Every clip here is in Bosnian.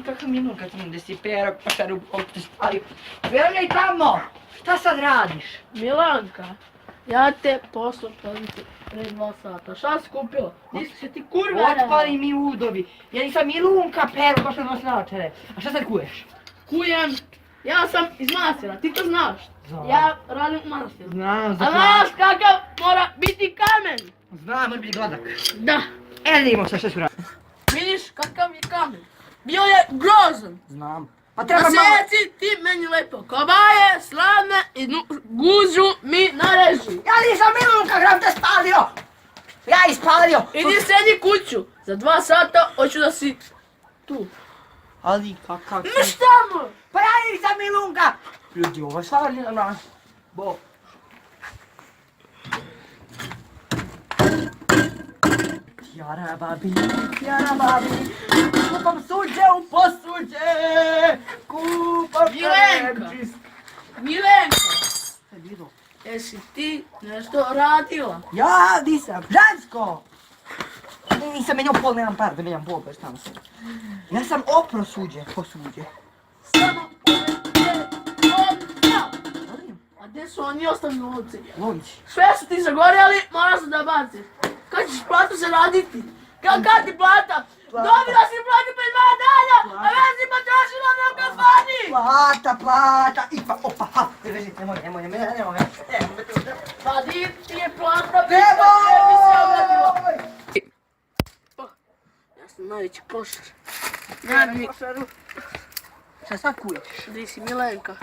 Kakva minuka tamo gdje si Pero košaru ti spalio. Vjeruj tamo! Šta sad radiš? Milanka, ja te poslu pred 2 sata. Šta si kupila? Nisi se ti kurva Otpali mi udovi. Ja nisam Milunka Pero košar nos naočare. A šta sad kuješ? Kujem. Ja sam iz manastira, ti to znaš. Znam. Ja radim u manastiru. Znam, A znaš kakav mora biti kamen? Znam, mora biti gladak. Da. Da vidimo šta su radili. Vidiš kakav je kamen. Bio je grozan. Znam. Pa treba malo... Naseci ti meni lepo kobaje, slane i gužu mi nareži. Ja nisam Milunka Graf te spalio! Ja ispalio! Idi sedi kuću. Za 2 sata hoću da si tu. Ali kakav... Ništa mu! Pa ja nisam Milunka! Ljudi, ovo je stvarno na nas. Bo... Tjara babi, kupam suđe u posuđe, kupam Milenka! kremčis. Milenka! Šta je bilo? Jesi ti nešto radila? Ja nisam žensko! Nisam menjao pol, nemam par da menjam pol, pa šta sam. Ja sam opro suđe, posuđe. Samo a gdje su oni ostali lovci? Lonci. Sve su ti zagorjeli, moraš da baciš. Kad ćeš platu se raditi? Kad ti plata? Dobila si platu pred 2 dana, a već si potrošila na kafani! Plata, i pa, opa, ha, nemoj, Pa di ti je plata, nemoj! Ja sam najveći košar. Šta sad kuješ? Di si Milenka?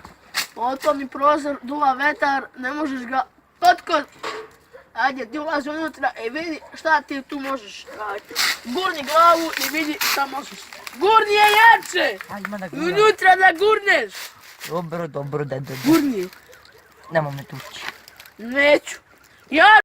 Oto mi prozor, duva vetar, ne možeš ga potkod. Ajde, ti ulazi unutra i vidi šta ti tu možeš raditi. Gurni glavu i vidi šta možeš. Gurni je jače! Ajma da gura. Unutra da gurneš! Dobro, da. Gurni ju. Nemoj me tući. Neću. Ja